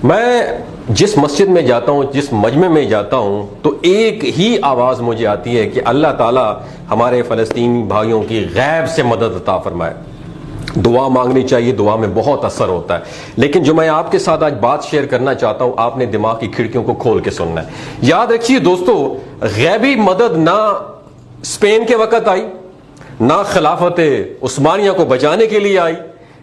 میں جس مسجد میں جاتا ہوں، جس مجمع میں جاتا ہوں، تو ایک ہی آواز مجھے آتی ہے کہ اللہ تعالیٰ ہمارے فلسطینی بھائیوں کی غیب سے مدد عطا فرمائے۔ دعا مانگنی چاہیے، دعا میں بہت اثر ہوتا ہے، لیکن جو میں آپ کے ساتھ آج بات شیئر کرنا چاہتا ہوں، آپ نے دماغ کی کھڑکیوں کو کھول کے سننا ہے۔ یاد رکھیے دوستو، غیبی مدد نہ اسپین کے وقت آئی، نہ خلافت عثمانیہ کو بچانے کے لیے آئی،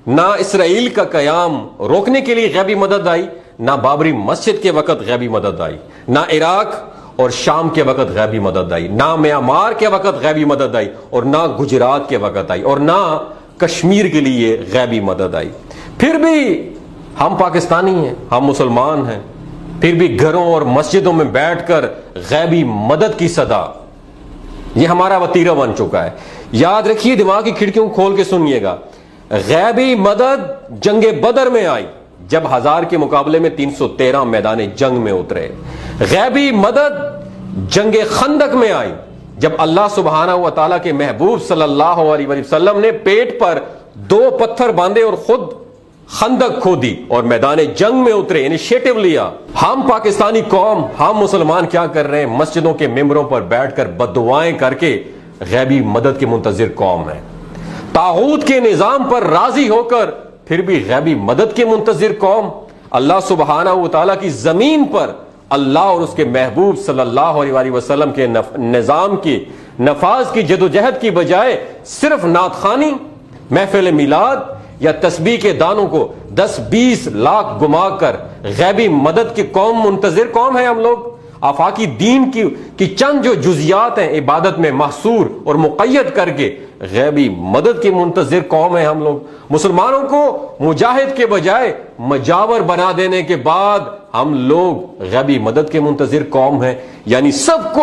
نہ اسرائیل کا قیام روکنے کے لیے غیبی مدد آئی، نہ بابری مسجد کے وقت غیبی مدد آئی، نہ عراق اور شام کے وقت غیبی مدد آئی، نہ میانمار کے وقت غیبی مدد آئی، اور نہ گجرات کے وقت آئی، اور نہ کشمیر کے لیے غیبی مدد آئی۔ پھر بھی ہم پاکستانی ہیں، ہم مسلمان ہیں، پھر بھی گھروں اور مسجدوں میں بیٹھ کر غیبی مدد کی صدا، یہ ہمارا وتیرہ بن چکا ہے۔ یاد رکھیے، دماغ کی کھڑکیوں کو کھول کے سنیے گا، غیبی مدد جنگ بدر میں آئی جب 1000 کے مقابلے میں 313 میدان جنگ میں اترے۔ غیبی مدد جنگ خندق میں آئی جب اللہ سبحانہ و تعالیٰ کے محبوب صلی اللہ علیہ وسلم نے پیٹ پر 2 پتھر باندھے اور خود خندق کھودی اور میدان جنگ میں اترے، انیشیٹو لیا۔ ہم پاکستانی قوم، ہم مسلمان کیا کر رہے ہیں؟ مسجدوں کے ممبروں پر بیٹھ کر بد دعائیں کر کے غیبی مدد کی منتظر قوم ہے۔ طاغوت کے نظام پر راضی ہو کر پھر بھی غیبی مدد کی منتظر قوم۔ اللہ سبحانہ و تعالیٰ کی زمین پر اللہ اور اس کے محبوب صلی اللہ علیہ وسلم کے نظام کی نفاذ کی جدوجہد کی بجائے صرف نعت خوانی، محفل میلاد یا تسبیح کے دانوں کو 10-20 لاکھ گما کر غیبی مدد کی قوم منتظر قوم ہے ہم لوگ۔ آفاقی دین کی چند جو جزیات ہیں عبادت میں محصور اور مقید کر کے غیبی مدد کی منتظر قوم ہے ہم لوگ۔ مسلمانوں کو مجاہد کے بجائے مجاور بنا دینے کے بعد ہم لوگ غیبی مدد کے منتظر قوم ہیں۔ یعنی سب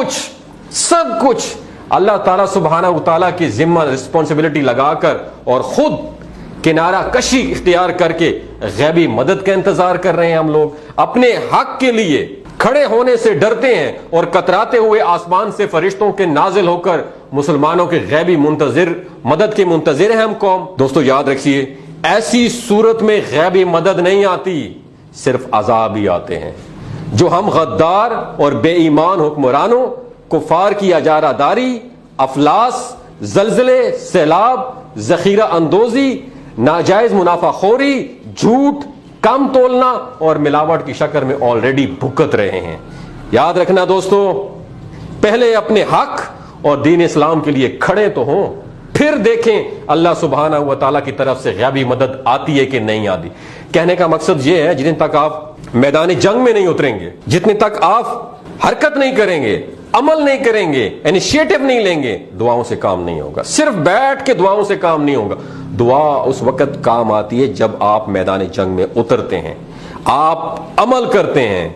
کچھ اللہ تعالیٰ سبحانہ و تعالیٰ کی ذمہ رسپانسبلٹی لگا کر اور خود کنارہ کشی اختیار کر کے غیبی مدد کا انتظار کر رہے ہیں ہم لوگ۔ اپنے حق کے لیے کھڑے ہونے سے ڈرتے ہیں اور کتراتے ہوئے آسمان سے فرشتوں کے نازل ہو کر مسلمانوں کے غیبی مدد کے منتظر ہیں ہم قوم۔ دوستو یاد رکھیے، ایسی صورت میں غیبی مدد نہیں آتی، صرف عذاب ہی آتے ہیں۔ جو ہم غدار اور بے ایمان حکمرانوں، کفار کی اجارہ داری، افلاس، زلزلے، سیلاب، ذخیرہ اندوزی، ناجائز منافع خوری، جھوٹ، کم تولنا اور ملاوٹ کی شکل میں آلریڈی بھگت رہے ہیں۔ یاد رکھنا دوستو، پہلے اپنے حق اور دین اسلام کے لیے کھڑے تو ہوں، پھر دیکھیں اللہ سبحانہ و تعالیٰ کی طرف سے غیبی مدد آتی ہے کہ نہیں آتی۔ کہنے کا مقصد یہ ہے، جتنے تک آپ میدان جنگ میں نہیں اتریں گے، جتنے تک آپ حرکت نہیں کریں گے، عمل نہیں کریں گے، انیشیٹو نہیں لیں گے، دعاؤں سے کام نہیں ہوگا۔ صرف بیٹھ کے دعاؤں سے کام نہیں ہوگا۔ دعا اس وقت کام آتی ہے جب آپ میدان جنگ میں اترتے ہیں، آپ عمل کرتے ہیں۔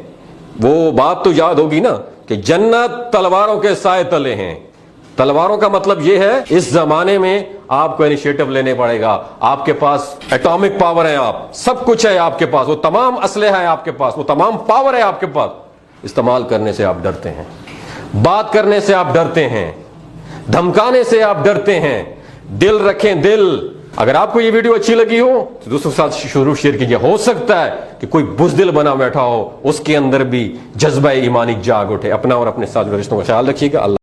وہ بات تو یاد ہوگی نا کہ جنت تلواروں کے سائے تلے ہیں۔ تلواروں کا مطلب یہ ہے، اس زمانے میں آپ کو انیشیٹو لینے پڑے گا۔ آپ کے پاس ایٹامک پاور ہے، آپ سب کچھ ہے آپ کے پاس، وہ تمام اسلحہ ہے آپ کے پاس، وہ تمام پاور ہے آپ کے پاس۔ استعمال کرنے سے آپ ڈرتے ہیں، بات کرنے سے آپ ڈرتے ہیں، دھمکانے سے آپ ڈرتے ہیں۔ دل رکھیں، دل۔ اگر آپ کو یہ ویڈیو اچھی لگی ہو تو دوستوں کے ساتھ ضرور شیئر کیجیے۔ ہو سکتا ہے کہ کوئی بزدل بنا بیٹھا ہو، اس کے اندر بھی جذبہ ایمانی جاگ اٹھے۔ اپنا اور اپنے ساتھ رشتوں کا خیال رکھیے گا۔ اللہ